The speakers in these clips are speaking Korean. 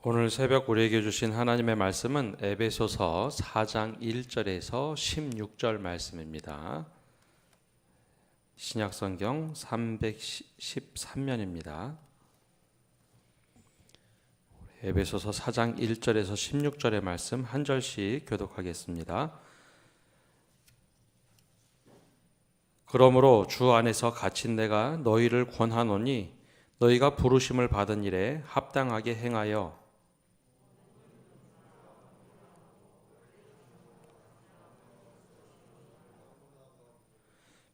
오늘 새벽 우리에게 주신 하나님의 말씀은 에베소서 4장 1절에서 16절 말씀입니다. 신약성경 313면입니다. 에베소서 4장 1절에서 16절의 말씀 한 절씩 교독하겠습니다. 그러므로 주 안에서 갇힌 내가 너희를 권하노니 너희가 부르심을 받은 일에 합당하게 행하여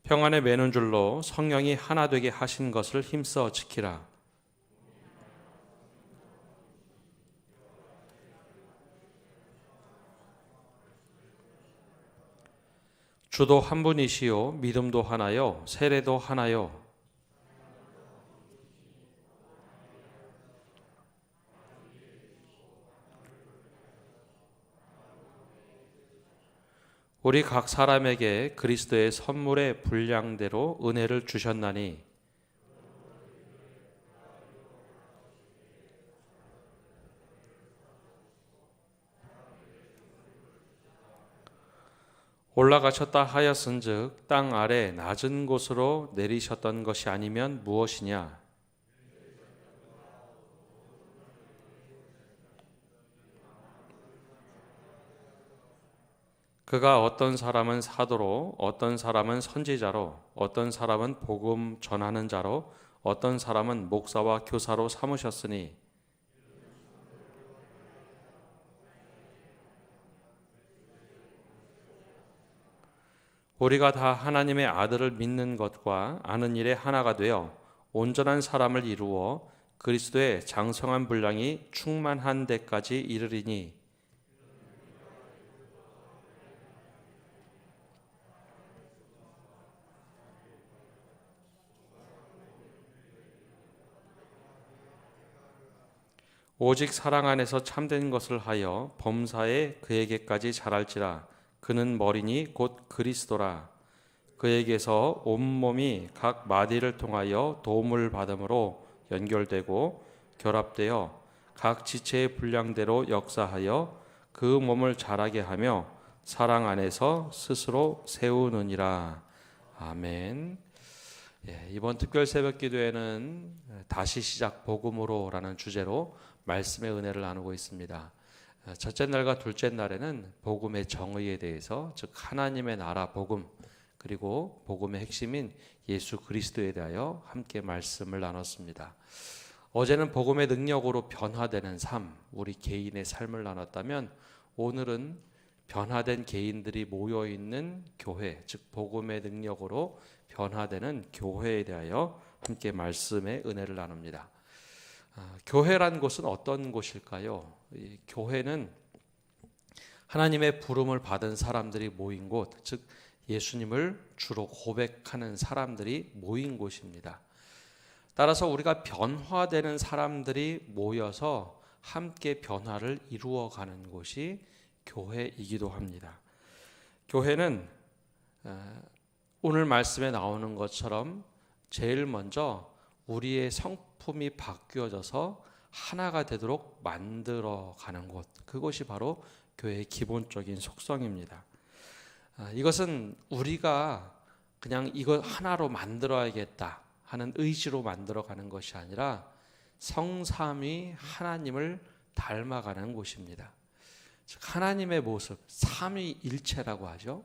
평안에 매는 줄로 성령이 하나 되게 하신 것을 힘써 지키라. 주도 한 분이시요 믿음도 하나요 세례도 하나요 우리 각 사람에게 그리스도의 선물의 분량대로 은혜를 주셨나니 올라가셨다 하였은즉 땅 아래 낮은 곳으로 내리셨던 것이 아니면 무엇이냐? 그가 어떤 사람은 사도로, 어떤 사람은 선지자로, 어떤 사람은 복음 전하는 자로, 어떤 사람은 목사와 교사로 삼으셨으니 우리가 다 하나님의 아들을 믿는 것과 아는 일에 하나가 되어 온전한 사람을 이루어 그리스도의 장성한 분량이 충만한 데까지 이르리니 오직 사랑 안에서 참된 것을 하여 범사에 그에게까지 자랄지라. 그는 머리니 곧 그리스도라. 그에게서 온몸이 각 마디를 통하여 도움을 받음으로 연결되고 결합되어 각 지체의 분량대로 역사하여 그 몸을 자라게 하며 사랑 안에서 스스로 세우느니라. 아멘. 이번 특별 새벽 기도회는 다시 시작 복음으로라는 주제로 말씀의 은혜를 나누고 있습니다. 첫째 날과 둘째 날에는 복음의 정의에 대해서, 즉 하나님의 나라 복음, 그리고 복음의 핵심인 예수 그리스도에 대하여 함께 말씀을 나눴습니다. 어제는 복음의 능력으로 변화되는 삶, 우리 개인의 삶을 나눴다면 오늘은 변화된 개인들이 모여있는 교회, 즉 복음의 능력으로 변화되는 교회에 대하여 함께 말씀의 은혜를 나눕니다. 교회란 곳은 어떤 곳일까요? 이 교회는 하나님의 부름을 받은 사람들이 모인 곳, 즉 예수님을 주로 고백하는 사람들이 모인 곳입니다. 따라서 우리가 변화되는 사람들이 모여서 함께 변화를 이루어가는 곳이 교회이기도 합니다. 교회는 오늘 말씀에 나오는 것처럼 제일 먼저 우리의 성품이 바뀌어져서 하나가 되도록 만들어가는 곳, 그것이 바로 교회의 기본적인 속성입니다. 이것은 우리가 그냥 이거 하나로 만들어야겠다 하는 의지로 만들어가는 것이 아니라 성삼위 하나님을 닮아가는 곳입니다. 즉 하나님의 모습, 삼위일체라고 하죠.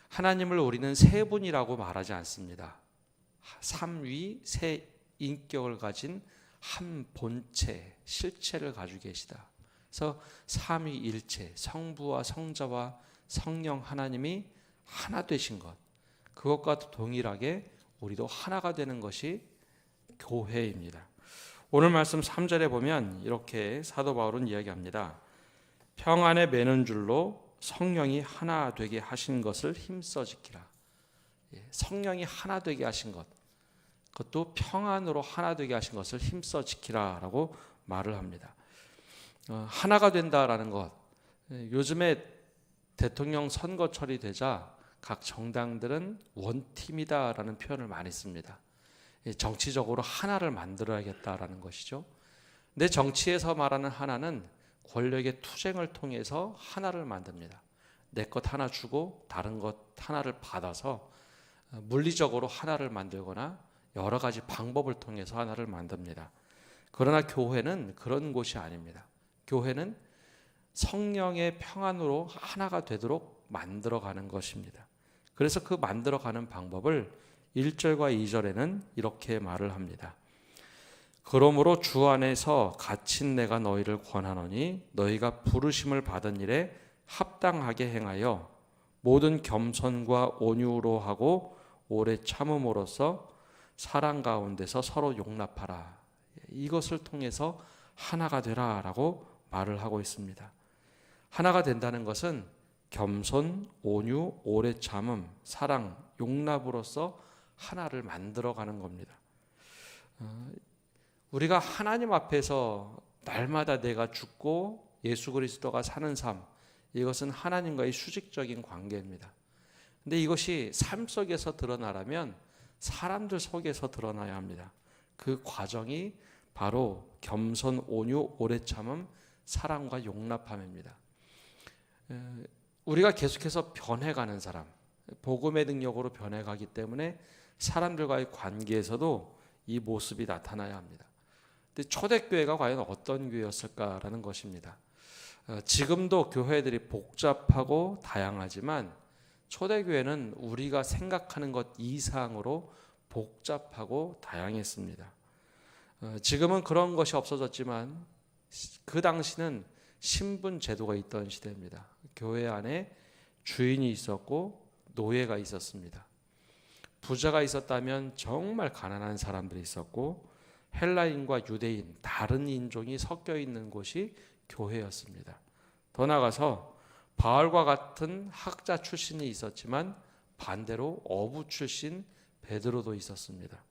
하나님을 우리는 세 분이라고 말하지 않습니다. 삼위, 세 인격을 가진 한 본체, 실체를 가지고 계시다. 그래서 삼위일체, 성부와 성자와 성령 하나님이 하나 되신 것, 그것과 동일하게 우리도 하나가 되는 것이 교회입니다. 오늘 말씀 3절에 보면 이렇게 사도 바울은 이야기합니다. 평안에 매는 줄로 성령이 하나 되게 하신 것을 힘써 지키라. 성령이 하나 되게 하신 것, 그것도 평안으로 하나 되게 하신 것을 힘써 지키라라고 말을 합니다. 하나가 된다라는 것, 요즘에 대통령 선거철이 되자 각 정당들은 원팀이다라는 표현을 많이 씁니다. 정치적으로 하나를 만들어야겠다라는 것이죠. 근데 정치에서 말하는 하나는 권력의 투쟁을 통해서 하나를 만듭니다. 내 것 하나 주고 다른 것 하나를 받아서 물리적으로 하나를 만들거나 여러 가지 방법을 통해서 하나를 만듭니다. 그러나 교회는 그런 곳이 아닙니다. 교회는 성령의 평안으로 하나가 되도록 만들어가는 것입니다. 그래서 그 만들어가는 방법을 1절과 2절에는 이렇게 말을 합니다. 그러므로 주 안에서 갇힌 내가 너희를 권하노니 너희가 부르심을 받은 일에 합당하게 행하여 모든 겸손과 온유로 하고 오래 참음으로써 사랑 가운데서 서로 용납하라. 이것을 통해서 하나가 되라라고 말을 하고 있습니다. 하나가 된다는 것은 겸손, 온유, 오래 참음, 사랑, 용납으로써 하나를 만들어가는 겁니다. 우리가 하나님 앞에서 날마다 내가 죽고 예수 그리스도가 사는 삶, 이것은 하나님과의 수직적인 관계입니다. 근데 이것이 삶 속에서 드러나려면 사람들 속에서 드러나야 합니다. 그 과정이 바로 겸손, 온유, 오래 참음, 사랑과 용납함입니다. 우리가 계속해서 변해가는 사람, 복음의 능력으로 변해가기 때문에 사람들과의 관계에서도 이 모습이 나타나야 합니다. 근데 초대교회가 과연 어떤 교회였을까라는 것입니다. 지금도 교회들이 복잡하고 다양하지만 초대교회는 우리가 생각하는 것 이상으로 복잡하고 다양했습니다. 지금은 그런 것이 없어졌지만 그 당시는 신분 제도가 있던 시대입니다. 교회 안에 주인이 있었고 노예가 있었습니다. 부자가 있었다면 정말 가난한 사람들이 있었고 헬라인과 유대인, 다른 인종이 섞여 있는 곳이 교회였습니다. 더 나아가서 바울과 같은 학자 출신이 있었지만 반대로 어부 출신 베드로도 있었습니다.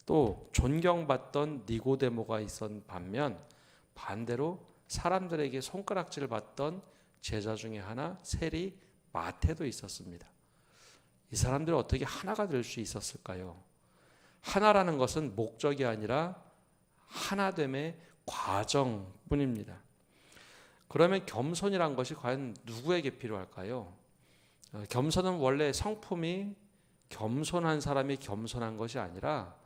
또 존경받던 니고데모가 있었 반면 반대로 사람들에게 손가락질을 받던 제자 중에 하나 세리 마태도 있었습니다. 이 사람들이 어떻게 하나가 될 수 있었을까요? 하나라는 것은 목적이 아니라 하나됨의 과정뿐입니다. 그러면 겸손이란 것이 과연 누구에게 필요할까요? 겸손은 원래 성품이 겸손한 사람이 겸손한 것이 아니라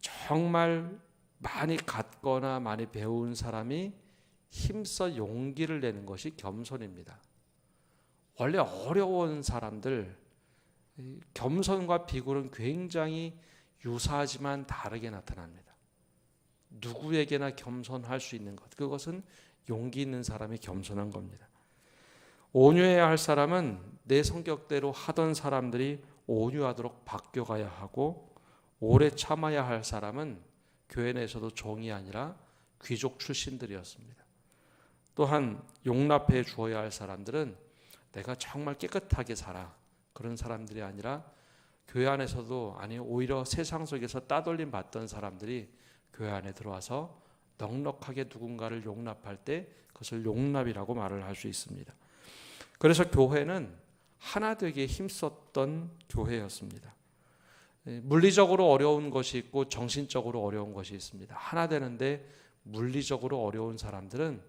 정말 많이 갖거나 많이 배운 사람이 힘써 용기를 내는 것이 겸손입니다. 원래 어려운 사람들, 겸손과 비굴은 굉장히 유사하지만 다르게 나타납니다. 누구에게나 겸손할 수 있는 것, 그것은 용기 있는 사람이 겸손한 겁니다. 온유해야 할 사람은 내 성격대로 하던 사람들이 온유하도록 바뀌어가야 하고, 오래 참아야 할 사람은 교회 내에서도 종이 아니라 귀족 출신들이었습니다. 또한 용납해 주어야 할 사람들은 내가 정말 깨끗하게 살아, 그런 사람들이 아니라 교회 안에서도, 아니 오히려 세상 속에서 따돌림 받던 사람들이 교회 안에 들어와서 넉넉하게 누군가를 용납할 때 그것을 용납이라고 말을 할 수 있습니다. 그래서 교회는 하나 되기에 힘썼던 교회였습니다. 물리적으로 어려운 것이 있고 정신적으로 어려운 것이 있습니다. 하나 되는데 물리적으로 어려운 사람들은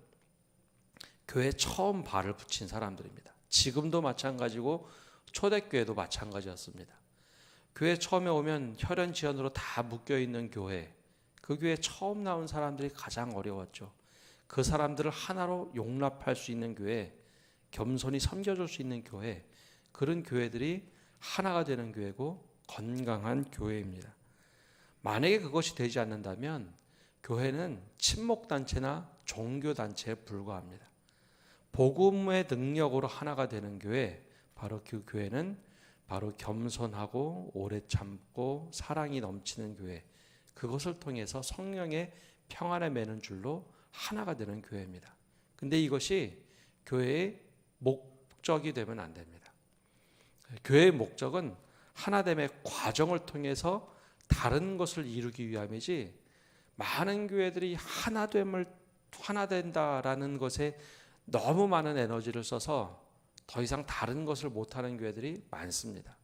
교회에 처음 발을 붙인 사람들입니다. 지금도 마찬가지고 초대교회도 마찬가지였습니다. 교회 처음에 오면 혈연지연으로 다 묶여있는 교회, 그 교회에 처음 나온 사람들이 가장 어려웠죠. 그 사람들을 하나로 용납할 수 있는 교회, 겸손히 섬겨줄 수 있는 교회, 그런 교회들이 하나가 되는 교회고 건강한 교회입니다. 만약에 그것이 되지 않는다면 교회는 친목단체나 종교단체에 불과합니다. 복음의 능력으로 하나가 되는 교회, 바로 그 교회는 바로 겸손하고 오래 참고 사랑이 넘치는 교회, 그것을 통해서 성령의 평안에 매는 줄로 하나가 되는 교회입니다. 근데 이것이 교회의 목적이 되면 안 됩니다. 교회의 목적은 하나됨의 과정을 통해서 다른 것을 이루기 위함이지, 많은 교회들이 하나 된다라는 것에 너무 많은 에너지를 써서 더 이상 다른 것을 못하는 교회들이 많습니다.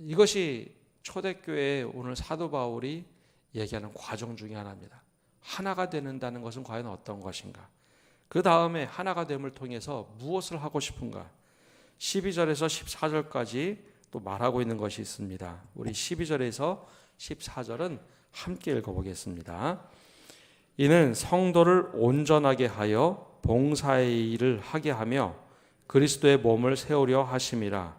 이것이 초대교회의 오늘 사도 바울이 얘기하는 과정 중에 하나입니다. 하나가 되는다는 것은 과연 어떤 것인가? 그 다음에 하나가 됨을 통해서 무엇을 하고 싶은가? 12절에서 14절까지 또 말하고 있는 것이 있습니다. 우리 12절에서 14절은 함께 읽어보겠습니다. 이는 성도를 온전하게 하여 봉사의 일을 하게 하며 그리스도의 몸을 세우려 하심이라.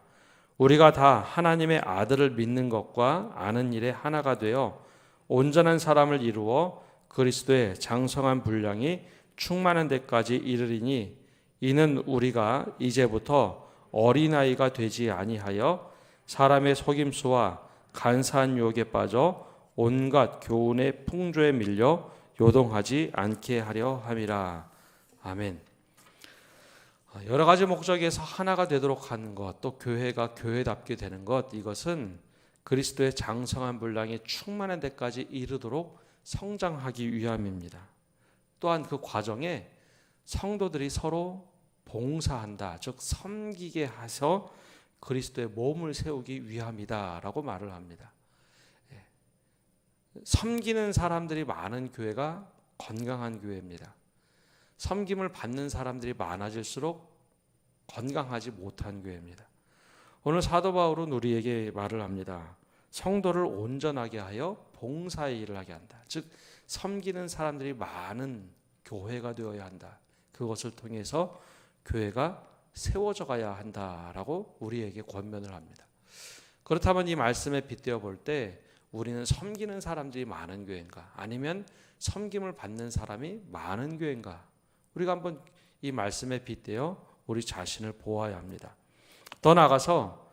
우리가 다 하나님의 아들을 믿는 것과 아는 일에 하나가 되어 온전한 사람을 이루어 그리스도의 장성한 분량이 충만한 데까지 이르리니 이는 우리가 이제부터 어린아이가 되지 아니하여 사람의 속임수와 간사한 유혹에 빠져 온갖 교훈의 풍조에 밀려 요동하지 않게 하려 함이라. 아멘. 여러 가지 목적에서 하나가 되도록 하는 것, 또 교회가 교회답게 되는 것, 이것은 그리스도의 장성한 분량이 충만한 데까지 이르도록 성장하기 위함입니다. 또한 그 과정에 성도들이 서로 봉사한다, 즉 섬기게 해서 그리스도의 몸을 세우기 위함이다라고 말을 합니다. 섬기는 사람들이 많은 교회가 건강한 교회입니다. 섬김을 받는 사람들이 많아질수록 건강하지 못한 교회입니다. 오늘 사도 바울은 우리에게 말을 합니다. 성도를 온전하게 하여 봉사의 일을 하게 한다. 즉 섬기는 사람들이 많은 교회가 되어야 한다. 그것을 통해서 교회가 세워져 가야 한다라고 우리에게 권면을 합니다. 그렇다면 이 말씀에 빗대어 볼 때 우리는 섬기는 사람들이 많은 교회인가? 아니면 섬김을 받는 사람이 많은 교회인가? 우리가 한번 이 말씀에 빗대어 우리 자신을 보아야 합니다. 더 나아가서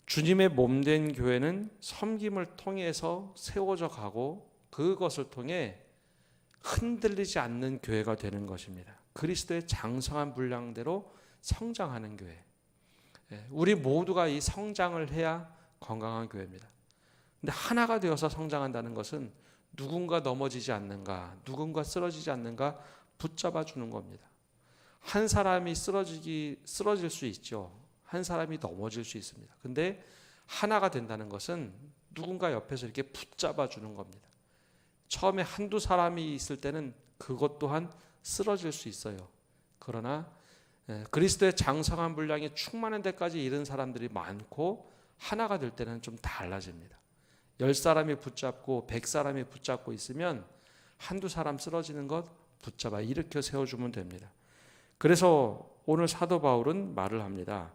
주님의 몸된 교회는 섬김을 통해서 세워져 가고 그것을 통해 흔들리지 않는 교회가 되는 것입니다. 그리스도의 장성한 분량대로 성장하는 교회. 우리 모두가 이 성장을 해야 건강한 교회입니다. 근데 하나가 되어서 성장한다는 것은 누군가 넘어지지 않는가, 누군가 쓰러지지 않는가 붙잡아 주는 겁니다. 한 사람이 쓰러질 수 있죠. 한 사람이 넘어질 수 있습니다. 근데 하나가 된다는 것은 누군가 옆에서 이렇게 붙잡아 주는 겁니다. 처음에 한두 사람이 있을 때는 그것 또한 쓰러질 수 있어요. 그러나 그리스도의 장성한 분량이 충만한 데까지 이른 사람들이 많고 하나가 될 때는 좀 달라집니다. 10사람이 붙잡고 100사람이 붙잡고 있으면 한두 사람 쓰러지는 것 붙잡아 일으켜 세워주면 됩니다. 그래서 오늘 사도 바울은 말을 합니다.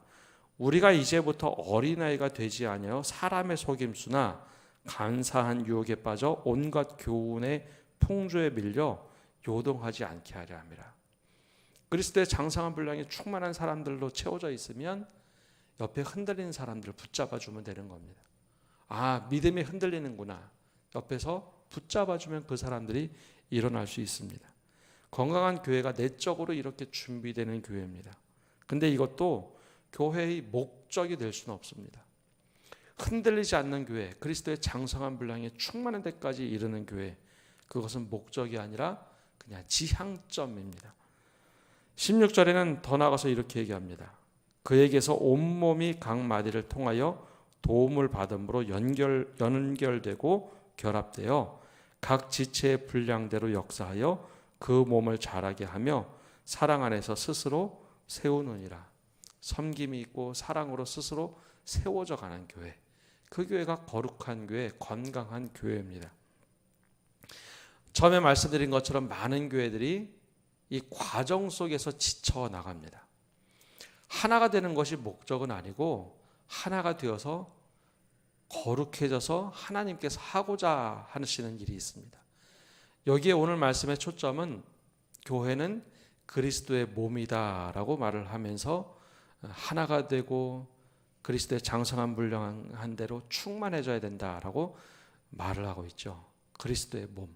우리가 이제부터 어린아이가 되지 아니하여 사람의 속임수나 간사한 유혹에 빠져 온갖 교훈의 풍조에 밀려 요동하지 않게 하려 함이라. 그리스도의 장성한 분량이 충만한 사람들로 채워져 있으면 옆에 흔들리는 사람들을 붙잡아 주면 되는 겁니다. 아, 믿음이 흔들리는구나. 옆에서 붙잡아 주면 그 사람들이 일어날 수 있습니다. 건강한 교회가 내적으로 이렇게 준비되는 교회입니다. 근데 이것도 교회의 목적이 될 수는 없습니다. 흔들리지 않는 교회, 그리스도의 장성한 분량이 충만한 데까지 이르는 교회, 그것은 목적이 아니라 그냥 지향점입니다. 16절에는 더 나가서 이렇게 얘기합니다. 그에게서 온몸이 각 마디를 통하여 도움을 받음으로 연결되고 결합되어 각 지체의 분량대로 역사하여 그 몸을 자라게 하며 사랑 안에서 스스로 세우느니라. 섬김이 있고 사랑으로 스스로 세워져 가는 교회, 그 교회가 거룩한 교회, 건강한 교회입니다. 처음에 말씀드린 것처럼 많은 교회들이 이 과정 속에서 지쳐 나갑니다. 하나가 되는 것이 목적은 아니고 하나가 되어서 거룩해져서 하나님께서 하고자 하시는 일이 있습니다. 여기에 오늘 말씀의 초점은 교회는 그리스도의 몸이다라고 말을 하면서 하나가 되고 그리스도의 장성한 분량한 대로 충만해져야 된다라고 말을 하고 있죠. 그리스도의 몸.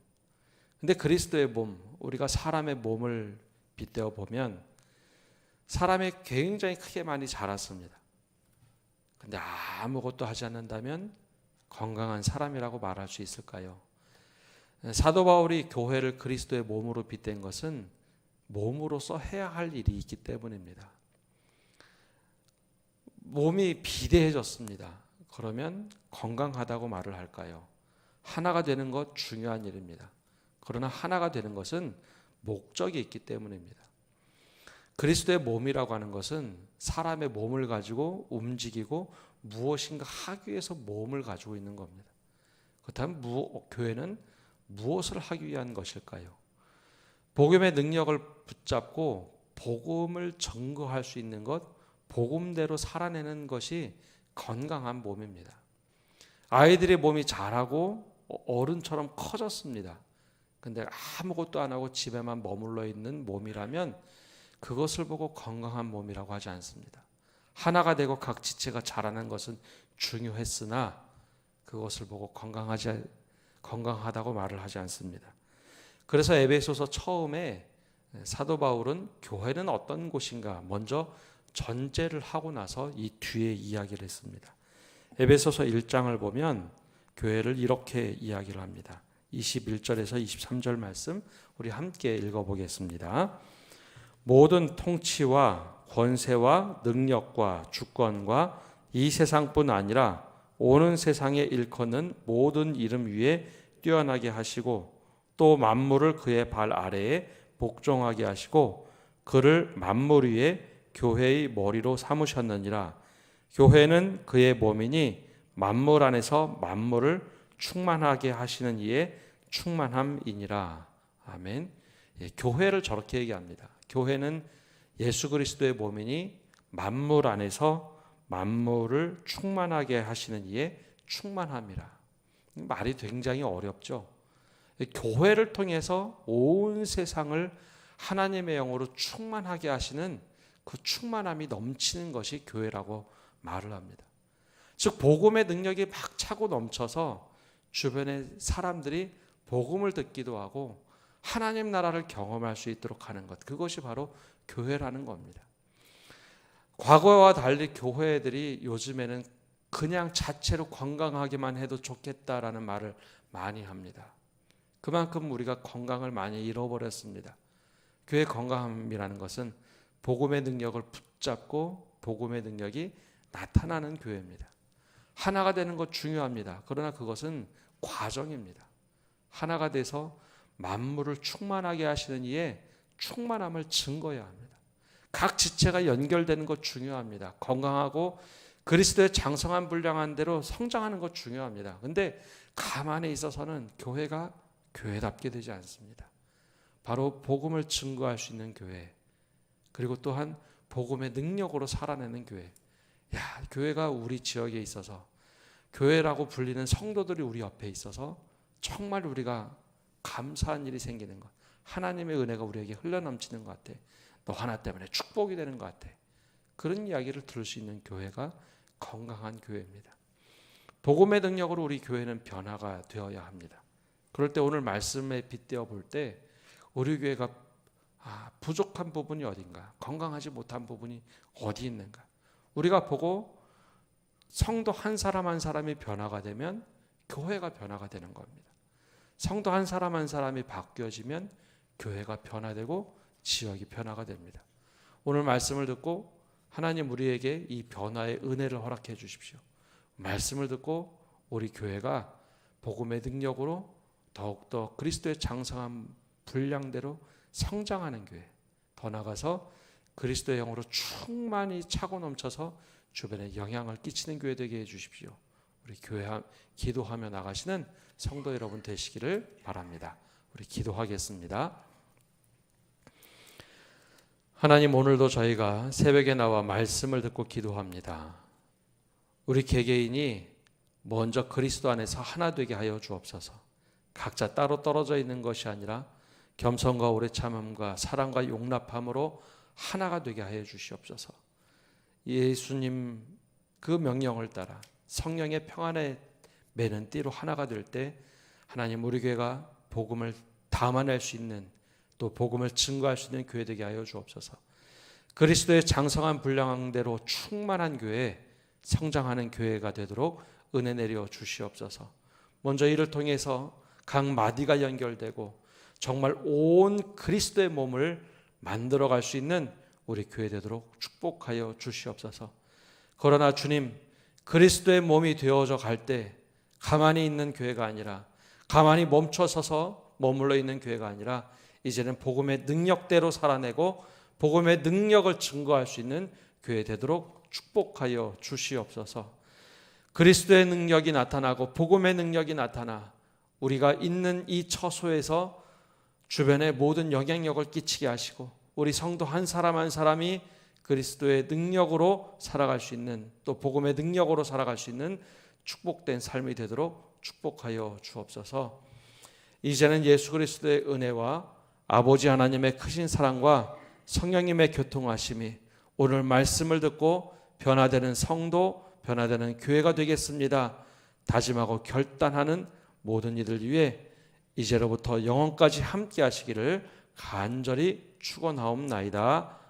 근데 그리스도의 몸, 우리가 사람의 몸을 빗대어 보면 사람이 굉장히 크게 많이 자랐습니다. 근데 아무것도 하지 않는다면 건강한 사람이라고 말할 수 있을까요? 사도 바울이 교회를 그리스도의 몸으로 빗댄 것은 몸으로서 해야 할 일이 있기 때문입니다. 몸이 비대해졌습니다. 그러면 건강하다고 말을 할까요? 하나가 되는 것 중요한 일입니다. 그러나 하나가 되는 것은 목적이 있기 때문입니다. 그리스도의 몸이라고 하는 것은 사람의 몸을 가지고 움직이고 무엇인가 하기 위해서 몸을 가지고 있는 겁니다. 그렇다면 교회는 무엇을 하기 위한 것일까요? 복음의 능력을 붙잡고 복음을 증거할 수 있는 것, 복음대로 살아내는 것이 건강한 몸입니다. 아이들의 몸이 자라고 어른처럼 커졌습니다. 근데 아무것도 안 하고 집에만 머물러 있는 몸이라면 그것을 보고 건강한 몸이라고 하지 않습니다. 하나가 되고 각 지체가 자라는 것은 중요했으나 그것을 보고 건강하다고 말을 하지 않습니다. 그래서 에베소서 처음에 사도 바울은 교회는 어떤 곳인가 먼저 전제를 하고 나서 이 뒤에 이야기를 했습니다. 에베소서 1장을 보면 교회를 이렇게 이야기를 합니다. 21절에서 23절 말씀 우리 함께 읽어보겠습니다. 모든 통치와 권세와 능력과 주권과 이 세상뿐 아니라 오는 세상에 일컫는 모든 이름 위에 뛰어나게 하시고 또 만물을 그의 발 아래에 복종하게 하시고 그를 만물 위에 교회의 머리로 삼으셨느니라. 교회는 그의 몸이니 만물 안에서 만물을 충만하게 하시는 이의 충만함이니라. 아멘. 교회를 저렇게 얘기합니다. 교회는 예수 그리스도의 몸이니 만물 안에서 만물을 충만하게 하시는 이의 충만함이라. 말이 굉장히 어렵죠. 교회를 통해서 온 세상을 하나님의 영으로 충만하게 하시는 그 충만함이 넘치는 것이 교회라고 말을 합니다. 즉 복음의 능력이 막 차고 넘쳐서 주변의 사람들이 복음을 듣기도 하고 하나님 나라를 경험할 수 있도록 하는 것, 그것이 바로 교회라는 겁니다. 과거와 달리 교회들이 요즘에는 그냥 자체로 건강하기만 해도 좋겠다라는 말을 많이 합니다. 그만큼 우리가 건강을 많이 잃어버렸습니다. 교회 건강함이라는 것은 복음의 능력을 붙잡고 복음의 능력이 나타나는 교회입니다. 하나가 되는 것 중요합니다. 그러나 그것은 과정입니다. 하나가 돼서 만물을 충만하게 하시는 이의 충만함을 증거해야 합니다. 각 지체가 연결되는 것 중요합니다. 건강하고 그리스도의 장성한 분량한 대로 성장하는 것 중요합니다. 그런데 가만히 있어서는 교회가 교회답게 되지 않습니다. 바로 복음을 증거할 수 있는 교회, 그리고 또한 복음의 능력으로 살아내는 교회. 교회가 우리 지역에 있어서, 교회라고 불리는 성도들이 우리 옆에 있어서 정말 우리가 감사한 일이 생기는 것, 하나님의 은혜가 우리에게 흘러넘치는 것 같아. 너 하나 때문에 축복이 되는 것 같아. 그런 이야기를 들을 수 있는 교회가 건강한 교회입니다. 복음의 능력으로 우리 교회는 변화가 되어야 합니다. 그럴 때 오늘 말씀에 빗대어 볼 때 우리 교회가 부족한 부분이 어딘가, 건강하지 못한 부분이 어디 있는가, 우리가 보고 성도 한 사람 한 사람이 변화가 되면 교회가 변화가 되는 겁니다. 성도 한 사람 한 사람이 바뀌어지면 교회가 변화되고 지역이 변화가 됩니다. 오늘 말씀을 듣고 하나님 우리에게 이 변화의 은혜를 허락해 주십시오. 말씀을 듣고 우리 교회가 복음의 능력으로 더욱더 그리스도의 장성한 분량대로 성장하는 교회, 더 나아가서 그리스도의 영으로 충만히 차고 넘쳐서 주변에 영향을 끼치는 교회 되게 해주십시오. 우리 교회 기도하며 나가시는 성도 여러분 되시기를 바랍니다. 우리 기도하겠습니다. 하나님, 오늘도 저희가 새벽에 나와 말씀을 듣고 기도합니다. 우리 개개인이 먼저 그리스도 안에서 하나 되게 하여 주옵소서. 각자 따로 떨어져 있는 것이 아니라 겸손과 오래 참음과 사랑과 용납함으로 하나가 되게 하여 주시옵소서. 예수님 그 명령을 따라 성령의 평안에 매는 띠로 하나가 될 때 하나님 우리 교회가 복음을 담아낼 수 있는, 또 복음을 증거할 수 있는 교회 되게 하여 주옵소서. 그리스도의 장성한 분량대로 충만한 교회, 성장하는 교회가 되도록 은혜 내려 주시옵소서. 먼저 이를 통해서 각 마디가 연결되고 정말 온 그리스도의 몸을 만들어갈 수 있는 우리 교회 되도록 축복하여 주시옵소서. 그러나 주님, 그리스도의 몸이 되어져 갈 때 가만히 있는 교회가 아니라 가만히 멈춰서서 머물러 있는 교회가 아니라 이제는 복음의 능력대로 살아내고 복음의 능력을 증거할 수 있는 교회 되도록 축복하여 주시옵소서. 그리스도의 능력이 나타나고 복음의 능력이 나타나 우리가 있는 이 처소에서 주변에 모든 영향력을 끼치게 하시고 우리 성도 한 사람 한 사람이 그리스도의 능력으로 살아갈 수 있는, 또 복음의 능력으로 살아갈 수 있는 축복된 삶이 되도록 축복하여 주옵소서. 이제는 예수 그리스도의 은혜와 아버지 하나님의 크신 사랑과 성령님의 교통하심이 오늘 말씀을 듣고 변화되는 성도, 변화되는 교회가 되겠습니다 다짐하고 결단하는 모든 이들 위해 이제로부터 영원까지 함께 하시기를 간절히 축원하옵나이다.